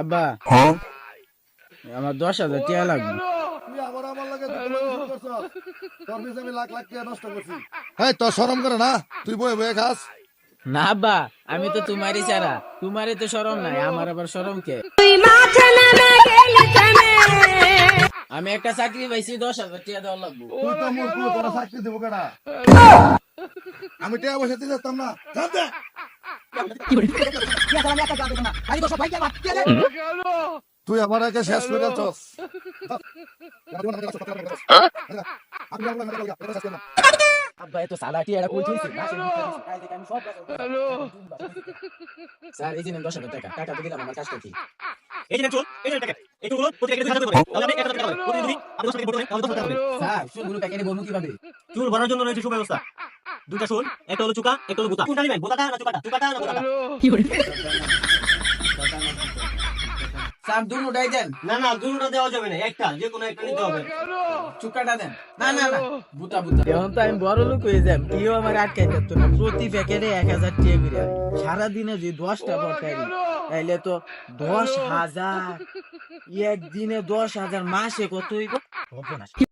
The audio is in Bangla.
আব্বা আমার 10,000 টাকা লাগবে। তুই আবার আমার লাগে তোর পিছে আমি লাখ লাখ টাকা নষ্ট করছি। হ্যাঁ তোর শরম করে না? তুই বয়ে বয়ে খাস। না আব্বা, আমি তো তোমারই ছাড়া, তোমারই তো শরম নাই, আমার আবার শরম কে? আমি একটা চাকরি পাইছি, 10,000 টাকা দেওয়া লাগবে। তুই তো মূর্খ, তোরা চাকরি দিব কেনা? আমি টাকা পয়সা দিতে যেতাম না। জান দে। তুই আমার আগে শেষ করে চস। আব্বা এত সাদা টিয়াটা কই থইছে? মাসের ভিতরে দিছি, কাল থেকে আমি সব স্যার এই যে নেন 10,000 টাকা, টাকা তো দিলাম, আমার কাজটা কি? এই যে চল, এই যে টাকা। এইগুলো প্রতি একটা 2,000 করে। তাহলে আপনি 1,000 টাকা পাবেন। প্রতিদিন যদি আপনি 10 টাকা ভোট করেন তাহলে 10,000 টাকা পাবেন। স্যার শুনুন প্যাকেটে বলবো কিভাবে? চুল ভরার জন্য রয়েছে সুব্যবস্থা। দুটা চুল, একটা হলো চুকা, একটা হলো গুতা। কোনটা নিবেন? গুতাটা না চুকাটা? চুকাটা না গুতাটা? স্যার দুটোটাই দেন, না না, দুটোটা দেওয়া যাবে না। একটা, যে কোনো একটা নিতে হবে। চুক্কাটা দেন। না না না, বুতা বুতা। এখন তো আমি বড় লোক হয়ে যাব, কেউ আমার আটকাইতে পারতো না। প্রতি প্যাকেটে 1,000 টাকা করে। সারাদিনে যদি 10টা তরকারি, তাইলে তো 10,000। একদিনে 10,000, মাসে কত হইব?